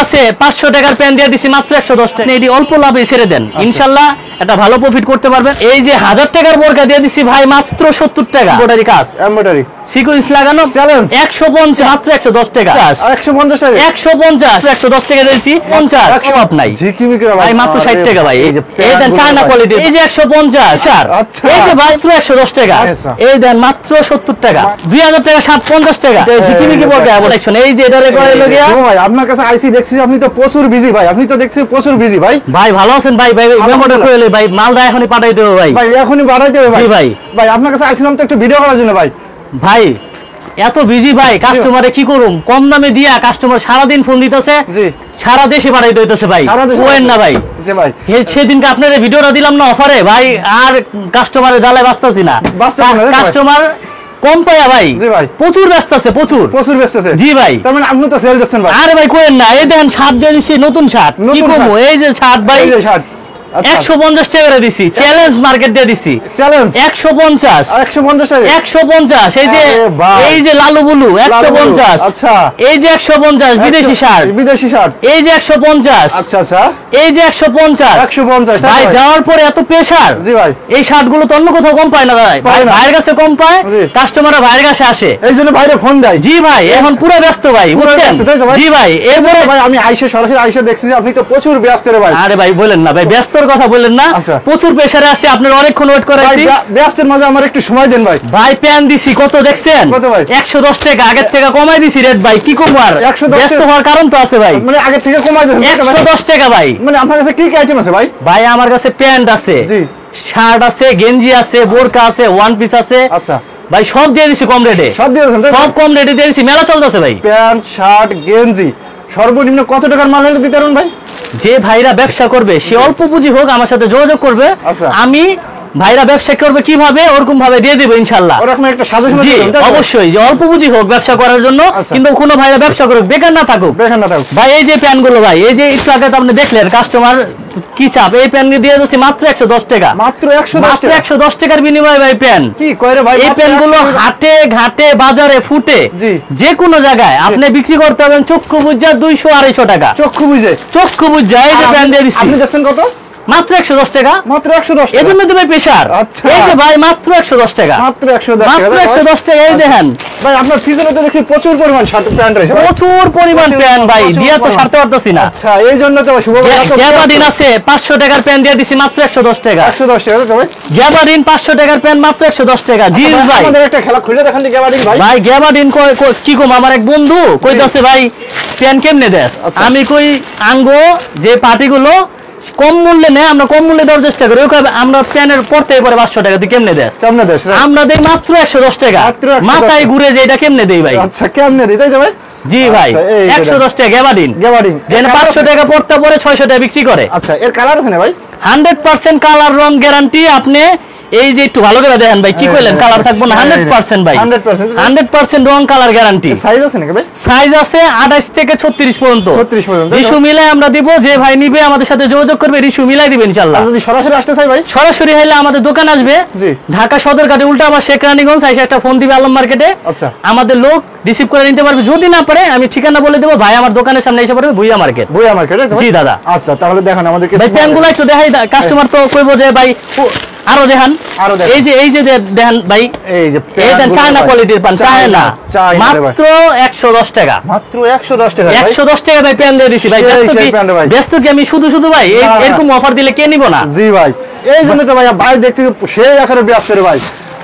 আছে 500 টাকার প্যান দিয়ে দিছি মাত্র 110 টাকা। এটি অল্প লাভে ছেড়ে দেন, ইনশাআল্লাহ এটা ভালো প্রফিট করতে পারবেন। এই যে 1000 টাকার বোরকা দিয়ে দিছি ভাই মাত্র 70 টাকা। এমব্রয়ডারি কাজ, এমব্রয়ডারি সিকোয়েন্স লাগানো, চ্যালেঞ্জ 150 মাত্র 110 টাকা। 150 টাকা 150 110 টাকা দিয়েছি 50 অভাব নাই ঝিকিমিকি ভাই, মাত্র 60 টাকা ভাই। এই যে দেন চায়না কোয়ালিটি, এই যে 150 স্যার, আচ্ছা। এই যে ভাই মাত্র 110 টাকা। আচ্ছা। এই দেন মাত্র 70 টাকা। 2000 টাকা 750 টাকা। এই ঝিকিমিকি বোরকা কালেকশন, এই যে এটা রেকর্ড হলো গিয়া ভাই আপনার কাছে আইসি দেখছি আপনি তো প্রচুর বিজি ভাই, আপনি তো দেখছি প্রচুর বিজি ভাই। ভাই ভালো আছেন ভাই? ভাই মেমোটা কইলে ভাই মালটা এখনই পাঠাই দেব ভাই। ভাই এখনই বাড়াই দেবে ভাই। জি ভাই। ভাই আপনার কাছে আইছিলাম তো একটু ভিডিও করার জন্য ভাই। ভাই এত বিজি ভাই, কাস্টমারে কি করুম, কম দামে দিয়া কাস্টমার সারা দিন ফোন দিতেছে, জি সারা দেশে পাঠাইতে হইতেছে ভাই। সারা দেশে কোয়েন না ভাই। জি ভাই। সেদিনকে আপনার এই ভিডিওটা দিলাম না অফারে ভাই, আর কাস্টমারের জ্বালায় বাঁচতাছি না। বাঁচতাছি না, কাস্টমার কম পায়া ভাই, জি ভাই। প্রচুর ব্যস্ত আছে, প্রচুর প্রচুর ব্যস্ত আছে। জি ভাই। তার মানে আপনি তো সেল দিচ্ছেন ভাই। আরে ভাই কোয়েন না, এই দেখেন শার্ট দিয়ে দিছি, নতুন শার্ট, কি নতুন কমবো, শার্ট। এই যে শার্ট ভাই এই যে শার্ট 150 টাকা করে দিছি, চ্যালেঞ্জ মার্কেট দিয়ে দিছি চ্যালেঞ্জ 150 150 টাকা 150। এই যে আরে ভাই। এই যে লালু বুলু 150। আচ্ছা। এই যে 150 বিদেশি শার্ট, বিদেশি শার্ট এই যে 150। আচ্ছা আচ্ছা এই যে 150 150 ভাই। দেওয়ার পরে এত প্রেসার, জি ভাই। এই শার্ট গুলো তো অন্য কোথাও কম পায় না ভাই, পায় না। ভাইয়ের কাছে কম পায়, জি। কাস্টমাররা ভাইয়ের কাছে আসে। এই জন্য বাইরে ফোন দেয়। জি ভাই, এখন পুরো ব্যস্ত ভাই, পুরো বুঝছেন? ব্যস্ত, তাই তো ভাই? জি ভাই। এরপরে ভাই আমি আইসে সরাসরি আইসে দেখছি যে আপনি তো প্রচুর ব্যস্ত রে ভাই। আরে ভাই বলেন না ভাই, ব্যস্তর কথা বলেন না, আচ্ছা। প্রচুর প্রেসারে আছে, আপনার অনেকক্ষণ ওয়েট ভাই করাইছি ব্যস্তের মাঝে আমার একটু সময় দেন ভাই। ভাই। প্যান দিছি কত দেখছেন? কত ভাই? 110 টাকা, আগের থেকে কমাই দিছি রেট ভাই, কি কম আর 110 ব্যস্ত হওয়ার কারণ তো আছে ভাই। মানে আগে থেকে কমাই দেন 110 টাকা ভাই। মানে আপনার কাছে কি কি আইটেম আছে ভাই? ভাই আমার কাছে প্যান্ট আছে, জি শার্ট আছে, গেঞ্জি আছে, বোরকা আছে, ওয়ান পিস আছে আচ্ছা। ভাই, সব দিয়ে দিছি কম রেটে, সব দিয়ে দেন সব কম রেটে দিয়ে দিছি, মেলা চলতেছে ভাই। প্যান্ট শার্ট গেঞ্জি সর্বনিম্ন কত টাকার মাল হলে দিতে পারেন ভাই? যে ভাইরা ব্যবসা করবে সে অল্প পুঁজি হোক আমার সাথে যোগাযোগ করবে, আচ্ছা। আমি ভাইরা ব্যবসা করবে কিভাবে ওরকম ভাবে দিয়ে দেবো ইনশাল্লাহ। ওরকম একটা সাজেশন জি দিবেন তাই তো? অবশ্যই, যে অল্প পুঁজি হোক ব্যবসা করার জন্য, আচ্ছা। কিন্তু কোনো ভাইরা ব্যবসা করুক, বেকার না থাকুক। দেখেন না থাকুক ভাই এই যে প্যান গুলো ভাই, এই যে একটু আগে তো আপনি দেখলেন কাস্টমার কি চাপ, এই প্যান দিয়ে দিচ্ছি মাত্র 110 টাকা। মাত্র 110 মাত্র টাকা 110 টাকার বিনিময়ে ভাই প্যান। কি কয় রে ভাই? এই মাত্র প্যান গুলো 110 টাকা। হাটে ঘাটে বাজারে ফুটে জি। যে কোনো জায়গায় আপনি বিক্রি করতে পারবেন চক্ষু বুঝা 200 250 টাকা। চক্ষু বুঝে চক্ষু বুঝা এই যে প্যান দিয়ে দিচ্ছি আপনি যাচ্ছেন কত? মাত্র 110 টাকা। মাত্র 110 টাকা। এজন্য দেবে প্রেসার। আচ্ছা। এই যে ভাই মাত্র 110 টাকা, মাত্র 110 টাকা মাত্র 110 টাকা। এই দেখেন ভাই আপনার পিছনে তো দেখি প্রচুর পরিমাণ শার্ট প্যান্ট রয়েছে ভাই। প্রচুর পরিমাণ প্যান ভাই, প্রচুর দিয়া তো পরিমাণ। সারতে পারতেছি না। আচ্ছা এই জন্য তো শুভ ভাই এত গ্যাবার্ডিন আছে 500 টাকার প্যান দিয়ে দিছি মাত্র 110 টাকা। 110 টাকা তো ভাই। গ্যাবার্ডিন 500 টাকার প্যান মাত্র 110 টাকা। জিন্স আচ্ছা ভাই, আমাদের একটা খেলা খুলে দেখান দি গ্যাবার্ডিন ভাই। ভাই গ্যাবার্ডিন কি কম, আমার এক বন্ধু কইতাছে ভাই প্যান কেমনে দেস, আচ্ছা। আমি কই আঙ্গো যে পার্টিগুলো কম মূল্যে নেয় আমরা কম মূল্যে দেওয়ার চেষ্টা করি, ওই কয় আমরা প্যানের পড়তে পরে 500 টাকা, তুই কেমনে দেস? কেমনে দেশ রে? আমরা দেই মাত্র 110 টাকা। মাত্র 110 মাথায় ঘুরে যে এটা কেমনে দেই ভাই। আচ্ছা কেমনে দিই তাই তো ভাই? জি ভাই, আচ্ছা, এই যে 110 টাকা গ্যাবার্ডিন। গ্যাবার্ডিন যেন 500 টাকা পড়তে পরে 600 টাকা বিক্রি করে। আচ্ছা এর কালার আছে না ভাই? 100% কালার রং গ্যারান্টি। আপনি এই যে একটু ভালো করে দেখেন ভাই, কি কইলেন কালার থাকবো না? 100% ভাই, 100% 100% রং কালার গ্যারান্টি। সাইজ আছে নাকি ভাই? সাইজ আছে 28 থেকে 36 পর্যন্ত। 36 পর্যন্ত। রিসু মিলাই আমরা দিব, যে ভাই নিবে আমাদের সাথে যোগাযোগ করবে, রিসু মিলাই দিবেন ইনশাআল্লাহ। আর যদি সরাসরি আসতে চাই ভাই? সরাসরি হইলে আমাদের দোকান আসবে জি। ঢাকা সদরঘাটে উল্টা আবার শেখ রানীগঞ্জ, এসে একটা ফোন দিবে আলম মার্কেটে, আচ্ছা। আমাদের লোক রিসিভ করে নিতে পারবে। যদি না পারে আমি ঠিকানা বলে দেবো, ভাই আমার দোকানের সামনে এসে পড়বে, ভুইয়া মার্কেট। বইয়া মার্কেটে তো ভাই? জি দাদা। আচ্ছা তাহলে দেখেন আমাদেরকে ভাই প্যানগুলো একটু দেখাই, কাস্টমার তো কইবো যে ভাই আরো দেখান। আরো দেখান। এই যে দেখেন ভাই, এই যে এই দেন চায়না কোয়ালিটির পান, চায়না মাত্র 110 টাকা। মাত্র 110 টাকা ভাই। 110 টাকা ভাই প্যান দিয়ে দিছি ভাই। সেই ব্যস্ত কি প্যান্ট ভাই। ব্যস্ত কি আমি শুধু ভাই না, না। এরকম অফার দিলে কে নিব না? জি ভাই এই জন্য তো ভাই ভাই দেখতে সেই আকারে ব্যস্ত রে ভাই।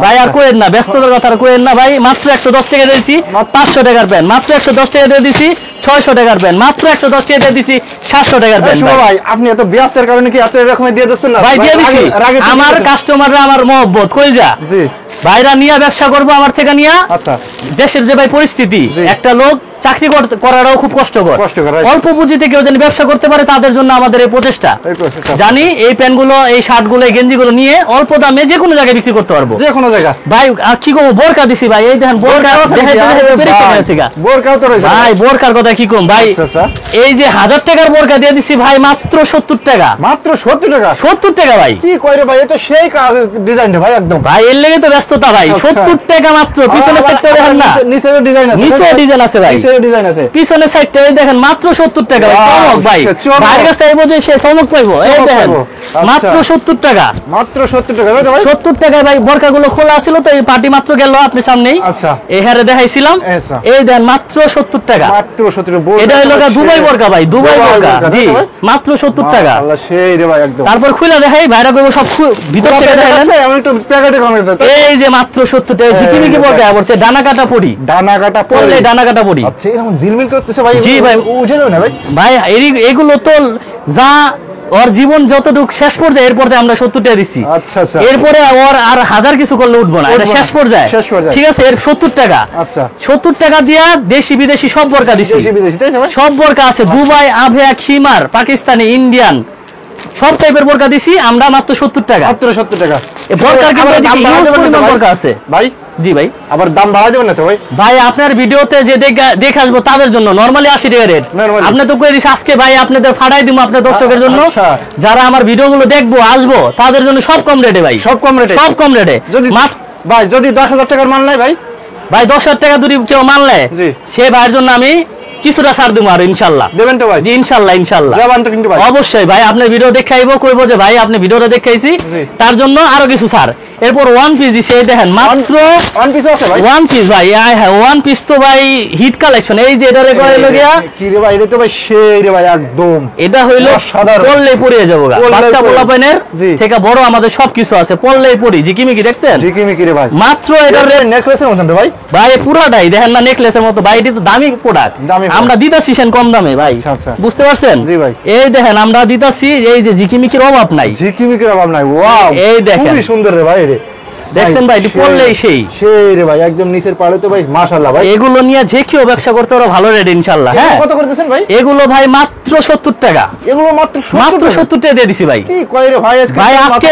ভাই আর কোয়েন না, ব্যস্ততার কথা আর কোয়েন না ভাই। মাত্র 110 টাকা দিয়েছি 500 টাকার প্যান, মাত্র 110 টাকা দিয়ে দিছি 600 টাকার প্যান, মাত্র 110 টাকা দিয়ে দিছি 700 টাকার প্যান। শুভ ভাই আপনি এত ব্যস্তের কারণে কি এত এরকম দিয়ে দিচ্ছেন না ভাই দিয়ে দিছি, আমার কাস্টমাররা আমার মহব্বত কই যা জি ভাইরা নিয়ে ব্যবসা করবো আমার থেকে নিয়ে। আচ্ছা দেশের যে ভাই পরিস্থিতি, জি। একটা লোক চাকরি করাটাও খুব কষ্টকর, right? অল্প পুঁজিতে কেউ যেন ব্যবসা করতে পারে তাদের জন্য আমাদের এই প্রচেষ্টা। এই প্রচেষ্টা। জানি এই প্যান্টগুলো এই শার্টগুলো এই গেঞ্জিগুলো নিয়ে অল্প দামে যে কোনো জায়গায় বিক্রি করতে পারবো। যে কোনো জায়গা ভাই কি করবো, বোরকা দিছি ভাই, এই দেখেন বোরকা বোরকাও তো রয়েছে ভাই, বোরকার কথা কি কম ভাই। আচ্ছা, আচ্ছা। এই যে 1000 টাকার বোরকা দিয়ে দিছি ভাই মাত্র 70 টাকা। মাত্র 70 টাকা 70 টাকা ভাই। কি কই রে ভাই, এটা সেই ডিজাইন রে ভাই একদম। ভাই এর লেগে তো ব্যস্ততা ভাই। আচ্ছা। 70 টাকা মাত্র। পিছনের সেক্টর দেখেন না, নিচে ডিজাইন আছে, নিচে ডিজাইন আছে ভাই। নিচে পিছনে ডিজাইন আছে, পিছনের সাইডটা এই দেখেন মাত্র 70 টাকা ভাই, চমক ভাই। চমক। ভাইয়ের কাছে আইবো যে সে চমক পাইবো। এই চমক দেখেন পাইবো। মাত্র আচ্ছা। 70 টাকা, মাত্র 70 টাকা, তাই তো ভাই? 70 টাকায় ভাই বোরকাগুলো খোলা ছিল তো এই পার্টি মাত্র গেল আপনার সামনেই। আচ্ছা। এই হারে দেখাইছিলাম। আচ্ছা। এই দেন মাত্র 70 টাকা। মাত্র 70 টাকা। এটা হলো দুবাই বোরকা ভাই, দুবাই বোরকা। জি, মাত্র 70 টাকা। আল্লাহ সেই রে ভাই একদম। তারপর খুলে দেখাই, ভাইরা কইবো সব ভিতর থেকে দেখাইলেন। আমি একটু প্যাকেটে কমে দিতে। এই যে মাত্র 70 টাকা ঝিকিমিকি বোরকা, বলছে ডানা কাটা পড়ি, ডানা কাটা পড়লে ডানা কাটা পড়ি। আচ্ছা, এরকম ঝিলমিল করতেছে ভাই। জি ভাই। উঠে যাবে না ভাই? ভাই এগুলো তো যা ওর জীবন যতটুকু শেষ পর্যায়ে, এরপরে আমরা 70 টাকা দিচ্ছি। আচ্ছা আচ্ছা। এরপরে ওর আর হাজার কিছু করলে উঠবো না, এটা উঠবো না। শেষ পর্যায়ে। শেষ পর্যায়ে। ঠিক আছে, এর 70 টাকা। আচ্ছা। 70 টাকা দিয়া দেশি বিদেশি সব বোরকা দিছি। দেশি বিদেশি, তাই না ভাই? সব বোরকা আছে, দুবাই, আভেয়া, খিমার, পাকিস্তানি, ইন্ডিয়ান, সব টাইপের বোরকা দিছি আমরা মাত্র 70 টাকা। মাত্র 70 টাকা। এই বোরকার কিন্তু আবার দাম এদিকে বাড়ায় huge দেবেন না তো পরিমাণ ভাই? বোরকা আছে। ভাই জি ভাই। আবার দাম বাড়ায় দেবেন না তো ভাই? ভাই আপনার ভিডিওতে যে দেখে আসবো তাদের জন্য নরমালি 80 টাকা রেট। Normally। আপনি তো কই দিছি আজকে ভাই আপনাদের ফাড়াই দিমু আপনার দর্শকের জন্য। আচ্ছা। যারা আমার ভিডিওগুলো দেখবো আসবো তাদের জন্য সব কম রেটে ভাই, সব কম রেটে? সব কম রেটে। যদি ভাই যদি 10,000 টাকার মাল নাই ভাই? ভাই 10,000 টাকা যদি কেউ মানলে জি। সে ভাইয়ের জন্য আমি কিছুটা ছাড় দেবো আর ইনশাল্লাহ। দেবেন তো ভাই? জি ইনশাল্লাহ, ইনশাল্লাহ। জবান তো কিন্তু ভাই। অবশ্যই ভাই, আপনার ভিডিও দেখাইবো, কইবো যে ভাই আপনি ভিডিওটা দেখাইছি, জি। তার জন্য আরো কিছু ছাড়। এরপর ওয়ান পিস দিছে, এই দেখেন মাত্র ওয়ান পিস আছে ভাই? ওয়ান পিস ভাই। হ্যাঁ, ওয়ান পিস তো ভাই হিট কালেকশন। এই যে এটা রেকর্ড হলো গিয়া, কি রে ভাই, এটা তো ভাই সেই রে ভাই একদম। এটা হইলো অসাধারণ। পড়লেই পড়িয়ে যাবো গা। পড়লেই বাচ্চা পড়ে। পোলাপাইনের জি। থেকে বড় আমাদের সবকিছু আছে, পড়লেই পড়ি। জিকিমিকি দেখছেন ঝিকিমিকি রে ভাই। মাত্র এটার রেট নেকলেসের মতন রে ভাই? ভাই পুরাটাই দেখেন না নেকলেসের মতো ভাই, এটা তো দামি প্রোডাক্ট। দামি product। আমরা দিতাছি সেন কম দামে ভাই, আচ্ছা, আচ্ছা। বুঝতে পারছেন? জি ভাই। এই দেখেন আমরা দিতাছি, এই যে জিকিমিকির অভাব নাই। ঝিকিমিকির অভাব নাই। ওয়াও, এই দেখেন। খুবই সুন্দর রে ভাই রে। দেখছেন ভাই, এটি পড়লেই সেই। সেই রে ভাই একদম নিচের পাড়ে তো ভাই মাশাআল্লাহ ভাই। এগুলো নিয়ে যে কেউ ব্যবসা করতে পারো, ভালো রেট ইনশাল্লাহ। হ্যাঁ, কত করে দিচ্ছেন ভাই? এগুলো ভাই মাত্র 70 টাকা। এগুলো মাত্র 70 মাত্র টাকা? 70 টাকা দিয়ে দিছি ভাই। কি কয় রে ভাই আজকে? ভাই আজকে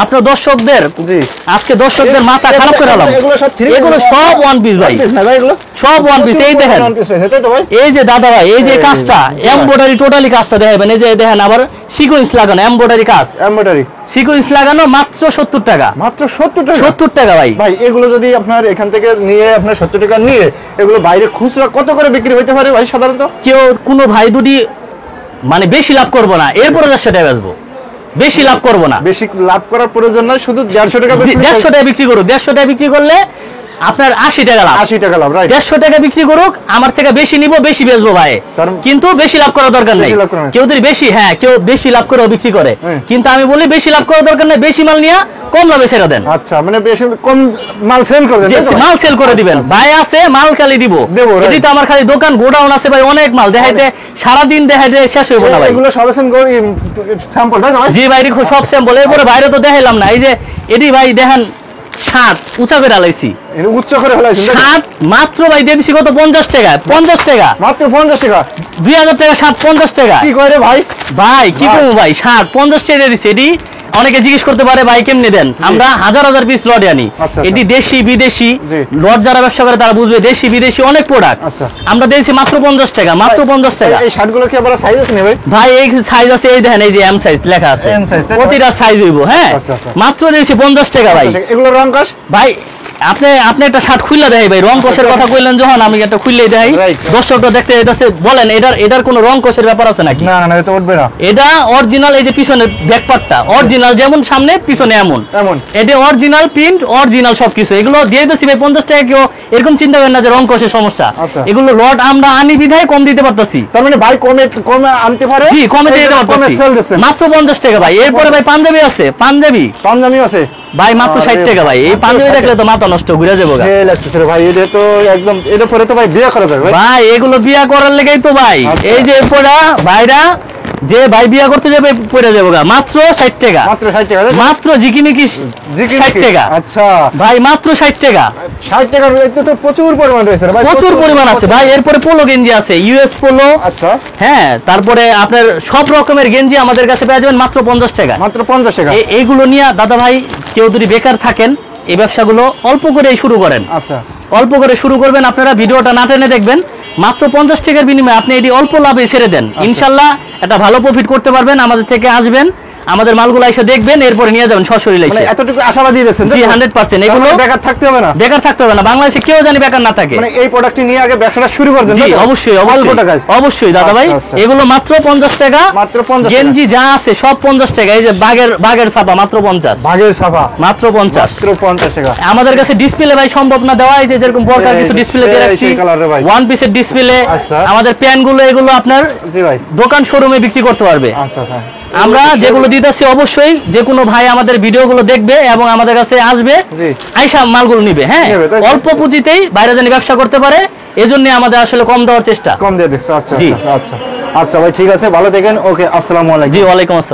আপনার দর্শকদের, জি। আজকে দর্শকদের মাথা খারাপ করে দিলাম। এগুলো সব থ্রি এগুলো সব ওয়ান পিস ভাই, না ভাই এগুলো সব ওয়ান পিস। এই দেখেন, ওয়ান পিস রয়েছে তাই তো ভাই? এই যে দাদা ভাই, এই যে এই কাজটা যে, এমব্রয়ডারি টোটালি কাজটা দেখাবেন। এই যে দেখেন আবার সিকোয়েন্স লাগানো এমব্রয়ডারি কাজ, এমব্রয়ডারি সিকোয়েন্স লাগানো মাত্র 70 টাকা। মাত্র 70 টাকা? 70 টাকা ভাই। ভাই এগুলো যদি আপনার এখান থেকে নিয়ে আপনার 70 টাকা নিয়ে এগুলো বাইরে খুচরা কত করে বিক্রি হইতে পারে ভাই সাধারণত? কেউ কোনো ভাই দুটি মানে বেশি লাভ করবো না, এরপরে 150 টাকা বেচবো, বেশি লাভ করবো না। বেশি লাভ করার প্রয়োজন নাই, শুধু 150 টাকা বেশি 150 টাকা বিক্রি করুক, 150 টাকা বিক্রি করলে আপনার 80 টাকা লাভ। 80 টাকা লাভ, রাইট? 150 টাকা বিক্রি করুক, আমার থেকে বেশি নিব, বেশি বেচবো ভাই, কিন্তু বেশি লাভ করার দরকার নেই। বেশি লাভ করার নাই। কেউ যদি বেশি, হ্যাঁ কেউ বেশি লাভ করে বিক্রি করে, হ্যাঁ। কিন্তু আমি বলি বেশি লাভ করার দরকার নেই, বেশি মাল নিয়ে কম লাভে ছেড়ে দেন। আচ্ছা, মানে বেশি কম মাল সেল করে দেন যে তাই তো ভাই? মাল সেল করে দিবেন ভাই, আছে মাল খালি দিব। দেবো, right? এটি তো আমার খালি দোকান গোডাউন আছে ভাই, অনেক মাল দেখাইতে সারাদিন দেখাইতে শেষ হইব না ভাই। এগুলো সব স্যাম্পল তাই তো ভাই? জি ভাই, সব স্যাম্পল। এরপরে বাইরে তো দেখাইলাম না, এই যে এটি ভাই দেখেন শার্ট উঁচা করে আলাইছি, এটা উচ্চ করে ফেলাইছেন তাই তো? শার্ট মাত্র ভাই দিয়ে দিছি কত, 50 টাকা। 50 টাকা, মাত্র 50 টাকা? 2000 টাকা শার্ট 50 টাকা। কি কয় রে ভাই? ভাই কি ভাই। করবো ভাই, শার্ট 50 টাকা দিয়ে দিছি। এটি অনেকে জিজ্ঞেস করতে পারে ভাই কেমনে দেন, আমরা হাজার হাজার পিস লট আনি। আচ্ছা। এটি দেশি বিদেশি জি। লট, যারা ব্যবসা করে তারা বুঝবে, দেশি বিদেশি অনেক প্রোডাক্ট আচ্ছা। আমরা দিয়েছি মাত্র 50 টাকা, মাত্র 50 টাকা। এই শার্টগুলো কি আবার সাইজ আছে না ভাই? ভাই এই সাইজ আছে, এই দেখেন এই যে এম সাইজ লেখা আছে, M size, তাই তো? প্রতিটা সাইজ হইব। হ্যাঁ, আচ্ছা, আচ্ছা। মাত্র দিয়েছি 50 টাকা ভাই। এগুলো রং কাশ? ভাই আপনি একটা শার্ট খুললে দেয় ভাই, রং কোষের কথা কইলেন যখন, আমি একটা খুললেই দেয়। Right. দর্শকরা দেখতে এটাছে বলেন, এটার কোনো রং কোষের ব্যাপার আছে নাকি? না না না, এটা উঠবে না। এটা অরিজিনাল। এই যে পিছনের ব্যাকপার্টটা অরিজিনাল, যেমন সামনে পিছনে এমন এমন? এটা অরিজিনাল প্রিন্ট, অরিজিনাল সবকিছু। এগুলো দিয়ে দিচ্ছি ভাই 50 টাকা। কেউ এরকম চিন্তা করেন না যে রং কোষের সমস্যা। আচ্ছা। এগুলো লট আমরা আনি বিধায় কম দিতে পারতাছি। তার মানে ভাই কমে আনতে পারে? জি, কমে দিয়ে দিতে কমে পারতাছি, সেল দিচ্ছেন? মাত্র 50 টাকা ভাই। এরপরে ভাই পাঞ্জাবি আছে, পাঞ্জাবি পাঞ্জাবি আছে ভাই মাত্র 60 টাকা ভাই। এই মাত্র পাঞ্জাবি 60 দেখলে তো মাথা নষ্ট ঘুরে যাবো গা। এই লাগতেছে রে ভাই, এটা তো একদম, এটা পরে তো ভাই বিয়ে করা যাবে ভাই। ভাই এগুলো বিয়া করার লেগেই তো ভাই, আচ্ছা। এই যে পড়া ভাইরা যে ভাই বিয়া করতে যাবে পড়ে যাবো গা, মাত্র 60 টাকা। মাত্র 60 টাকা তাই তো? মাত্র জিকিমিকি 60 টাকা আচ্ছা, ভাই, মাত্র 60 টাকা। 60 টাকা এতে তো প্রচুর পরিমাণ রয়েছে রে ভাই, প্রচুর পরিমাণ আছে ভাই। এরপরে পোলো গেঞ্জি আছে, ইউএস পোলো। আচ্ছা, হ্যাঁ, তারপরে আপনার সব রকমের গেঞ্জি আমাদের কাছে পেয়ে যাবেন মাত্র 50 টাকা। মাত্র 50 টাকা? এইগুলো নিয়ে দাদা ভাই কেউ যদি বেকার থাকেন, এই ব্যবসাগুলো অল্প করেই শুরু করেন। আচ্ছা, অল্প করে শুরু করবেন, আপনারা ভিডিওটা না টেনে দেখবেন। মাত্র 50 টাকার বিনিময়ে আপনি এটি অল্প লাভে ছেড়ে দেন, ইনশাল্লাহ একটা ভালো প্রফিট করতে পারবেন। আমাদের থেকে আসবেন, আমাদের মালগুলো এসে দেখবেন, এরপরে নিয়ে যাবেন সশরীরে মানে এসে। এতটুকু আশাবাদী দিয়েছেন জি 100%। এগুলো বেকার থাকতে হবে না, বেকার থাকতে হবে না, বাংলাদেশে কেউ জানি বেকার না থাকে। মানে এই প্রোডাক্টটি নিয়ে আগে ব্যবসাটা শুরু করবেন। জি অবশ্যই অবশ্যই অবশ্যই দাদা ভাই, আচ্ছা, আচ্ছা। এগুলো মাত্র 50 টাকা, মাত্র 50 টাকা। গেঞ্জি যা আছে সব 50 টাকা। এই যে বাগের ছাপা মাত্র 50, ভাগের সাফা মাত্র 50। মাত্র 50 টাকা। আমাদের কাছে ডিসপ্লে ভাই সম্ভব না দেওয়া, এই যে যেরকম বড়কার কিছু ডিসপ্লে দিয়ে রাখছি, সেই কালারে ভাই। ওয়ান পিসের ডিসপ্লে। আচ্ছা। আমাদের প্যান্ট গুলো এগুলো আপনার জি ভাই। দোকান শোরুমে বিক্রি করতে পারবে। আচ্ছা আচ্ছা। আমরা যেগুলো দিতেছি অবশ্যই যে কোনো ভাই আমাদের ভিডিওগুলো দেখবে এবং আমাদের কাছে আসবে, জি। আইসা মালগুলো নিবে। হ্যাঁ, নিবে, তাই তো? অল্প পুঁজিতেই বাইরে জানি ব্যবসা করতে পারে, এজন্য আমাদের আসলে কম দেওয়ার চেষ্টা। কম দিয়ে দিচ্ছে। আচ্ছা জি। আচ্ছা আচ্ছা আচ্ছা ভাই, ঠিক আছে, ভালো থাকেন। ওকে, আসসালামু আলাইকুম। জি ওয়ালাইকুম আসসালাম।